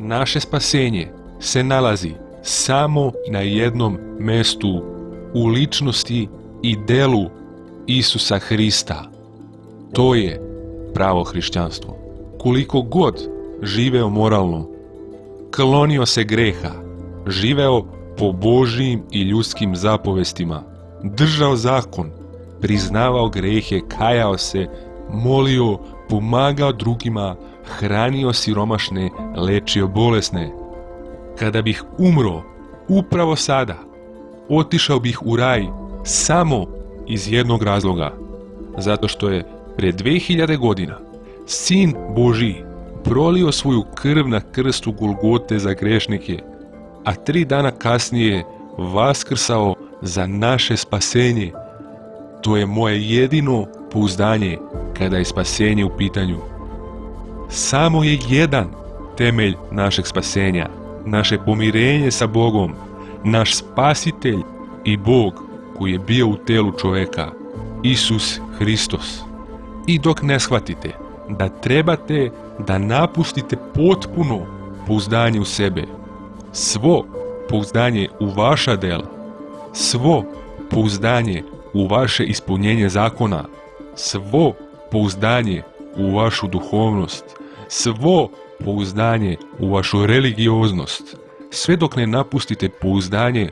naše spasenje se nalazi samo na jednom mestu, u ličnosti i delu Isusa Hrista. To je pravo hrišćanstvo. Koliko god živeo moralno, klonio se greha, živeo po Božjim i ljudskim zapovestima, držao zakon, priznavao grehe, kajao se, molio, pomagao drugima, hranio siromašne, lečio bolesne. Kada bih umro upravo sada, otišao bih u raj samo iz jednog razloga. Zato što je prije 2000 godina Sin Božji prolio svoju krv na krstu Golgote za grešnike, a 3 dana kasnije vaskrsao za naše spasenje. To je moje jedino pouzdanje kada je spasenje u pitanju. Samo je jedan temelj našeg spasenja, naše pomirenje sa Bogom, naš spasitelj i Bog koji je bio u telu čoveka, Isus Hristos. I dok ne shvatite da trebate da napustite potpuno pouzdanje u sebe, svo pouzdanje u vaša dela, svo pouzdanje u vaše ispunjenje zakona, svo pouzdanje u vašu duhovnost, svo pouzdanje u vašu religioznost, sve dok ne napustite pouzdanje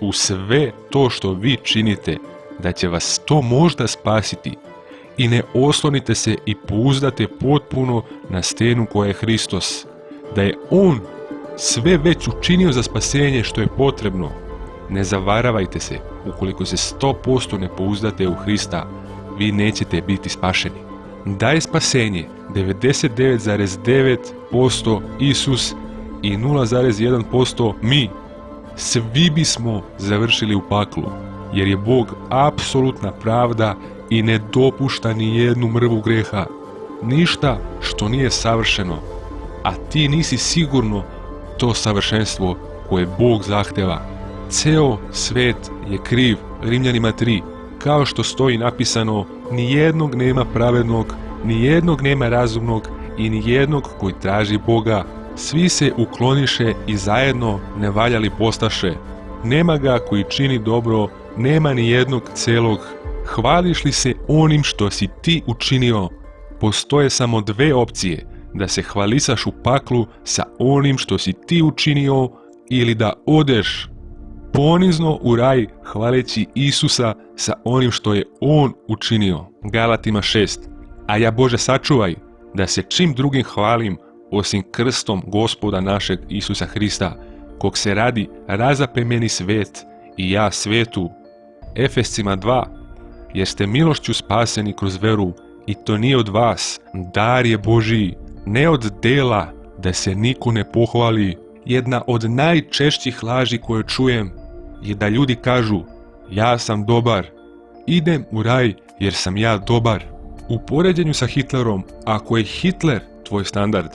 u sve to što vi činite, da će vas to možda spasiti, i ne oslonite se i pouzdate potpuno na stenu koja je Hristos, da je On sve već učinio za spasenje što je potrebno. Ne zavaravajte se, ukoliko se 100% ne pouzdate u Hrista, vi nećete biti spašeni. Da je spasenje 99,9% Isus i 0,1% mi, svi bismo završili u paklu, jer je Bog apsolutna pravda i ne dopušta ni jednu mrvu greha, ništa što nije savršeno, a ti nisi sigurno to savršenstvo koje Bog zahteva. Ceo svet je kriv, Rimljanima 3, kao što stoji napisano, nijednog nema pravednog, nijednog nema razumnog i nijednog koji traži Boga. Svi se ukloniše i zajedno nevaljali postaše. Nema ga koji čini dobro, nema ni jednog celog. Hvališ li se onim što si ti učinio? Postoje samo 2 opcije, da se hvalisaš u paklu sa onim što si ti učinio ili da odeš ponizno u raj hvaleći Isusa sa onim što je On učinio. Galatima 6. A ja Bože sačuvaj da se čim drugim hvalim osim krstom Gospoda našeg Isusa Hrista, kog se radi razape meni svet i ja svetu. Efescima 2. Jer ste milošću spaseni kroz veru i to nije od vas, dar je Božiji, ne od dela, da se niko ne pohvali. Jedna od najčešćih laži koje čujem je da ljudi kažu, ja sam dobar, idem u raj jer sam ja dobar. U poređenju sa Hitlerom, ako je Hitler tvoj standard,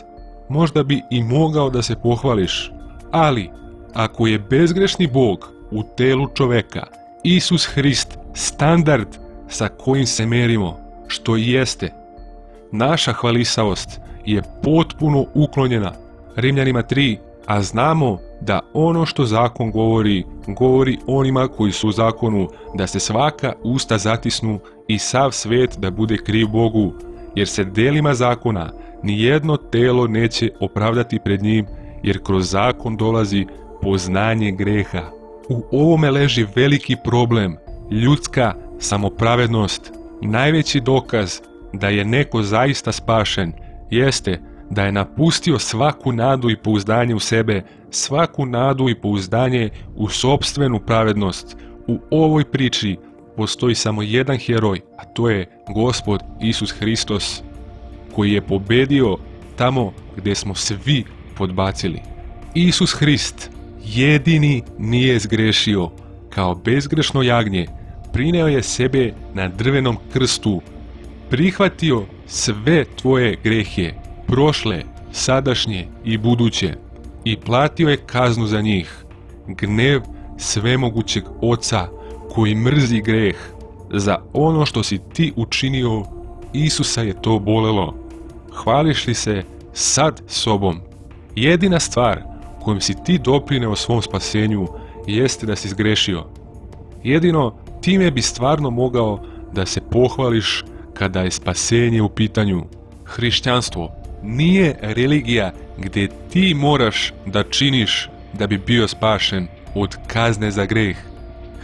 možda bi i mogao da se pohvališ, ali ako je bezgrešni Bog u telu čoveka, Isus Hrist, standard sa kojim se merimo, što i jeste, naša hvalisavost je potpuno uklonjena. Rimljanima 3. A znamo da ono što zakon govori onima koji su u zakonu, da se svaka usta zatisnu i sav svet da bude kriv Bogu, jer se delima zakona nijedno telo neće opravdati pred njim, jer kroz zakon dolazi poznanje greha. U ovome leži veliki problem, ljudska samopravednost. Najveći dokaz da je neko zaista spašen jeste da je napustio svaku nadu i pouzdanje u sebe, svaku nadu i pouzdanje u sopstvenu pravednost. U ovoj priči postoji samo jedan heroj, a to je Gospod Isus Hristos, koji je pobedio tamo gdje smo svi podbacili. Isus Hrist jedini nije zgrešio, kao bezgrešno jagnje prineo je sebe na drvenom krstu, prihvatio sve tvoje grehe, prošle, sadašnje i buduće, i platio je kaznu za njih, gnev svemogućeg Oca koji mrzi greh. Za ono što si ti učinio, Isusa je to bolelo. Hvališ li se sad sobom? Jedina stvar kojom si ti doprineo svom spasenju jeste da si zgrešio. Jedino time bi stvarno mogao da se pohvališ kada je spasenje u pitanju. Hrišćanstvo nije religija gdje ti moraš da činiš da bi bio spašen od kazne za greh.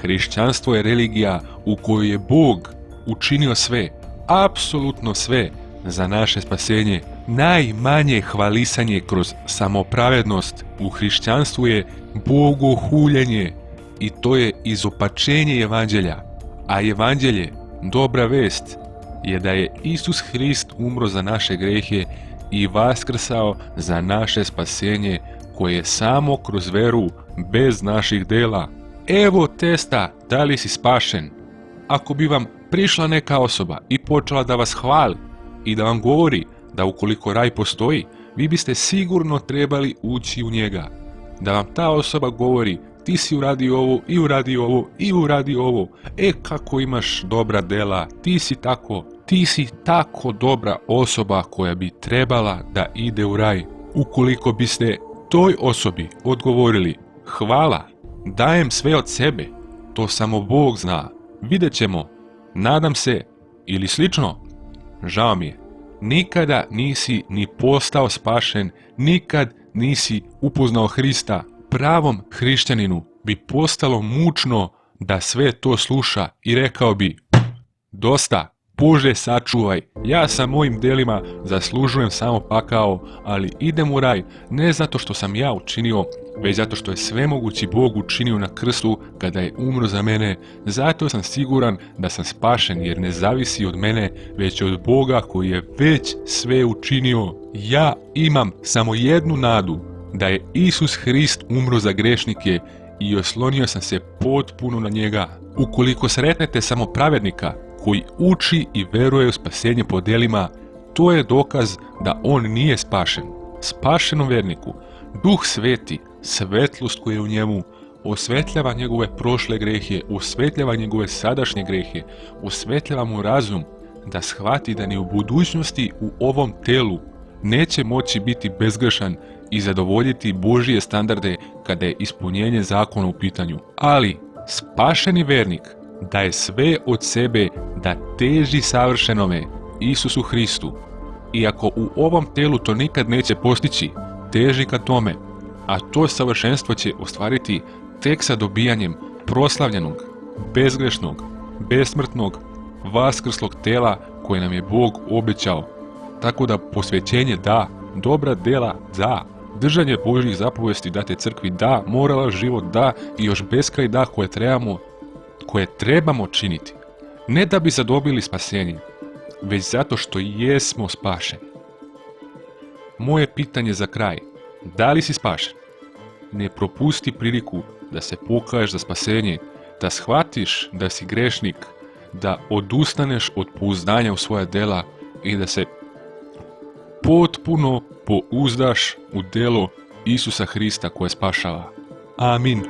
Hrišćanstvo je religija u kojoj je Bog učinio sve, apsolutno sve za naše spasenje. Najmanje hvalisanje kroz samopravednost u hrišćanstvu je bogohuljenje i to je izopačenje evanđelja. A evanđelje, dobra vest, je da je Isus Hrist umro za naše grehe i vaskrsao za naše spasenje koje je samo kroz veru bez naših dela. Evo testa da li si spašen. Ako bi vam prišla neka osoba i počela da vas hvali i da vam govori da ukoliko raj postoji, vi biste sigurno trebali ući u njega. Da vam ta osoba govori ti si uradio ovo i uradio ovo i uradio ovo, kako imaš dobra dela, ti si tako dobra osoba koja bi trebala da ide u raj. Ukoliko biste toj osobi odgovorili hvala, dajem sve od sebe, to samo Bog zna, vidjet ćemo, nadam se ili slično, žao mi je, nikada nisi ni postao spašen, nikad nisi upoznao Hrista. Pravom hrišćaninu bi postalo mučno da sve to sluša i rekao bi dosta, Bože sačuvaj, ja sa mojim delima zaslužujem samo pakao, ali idem u raj ne zato što sam ja učinio, već zato što je svemogući Bog učinio na krstu kada je umro za mene. Zato sam siguran da sam spašen jer ne zavisi od mene, već od Boga koji je već sve učinio. Ja imam samo jednu nadu, da je Isus Hrist umro za grešnike i oslonio sam se potpuno na njega. Ukoliko sretnete samo pravednika koji uči i veruje u spasenje po delima, to je dokaz da on nije spašen. Spašenom verniku Duh Sveti, svetlost koja je u njemu, osvetljava njegove prošle grehe, osvetljava njegove sadašnje grehe, osvetljava mu razum da shvati da ni u budućnosti u ovom telu neće moći biti bezgrešan i zadovoljiti Božije standarde kada je ispunjenje zakona u pitanju. Ali spašeni vernik daje sve od sebe da teži savršenome Isusu Hristu. Iako u ovom telu to nikad neće postići, teži ka tome, a to savršenstvo će ostvariti tek sa dobijanjem proslavljenog, bezgrešnog, besmrtnog, vaskrslog tela koje nam je Bog obećao. Tako da posvećenje da, dobra dela da, držanje Božjih zapovesti date crkvi da, moralan život da i još beskraj da koje trebamo činiti. Ne da bi zadobili spasenje, već zato što jesmo spašeni. Moje pitanje za kraj, da li si spašen? Ne propusti priliku da se pokaješ za spasenje, da shvatiš da si grešnik, da odustaneš od pouzdanja u svoja dela i da se potpuno pouzdaš u delo Isusa Hrista koje spašava. Amin.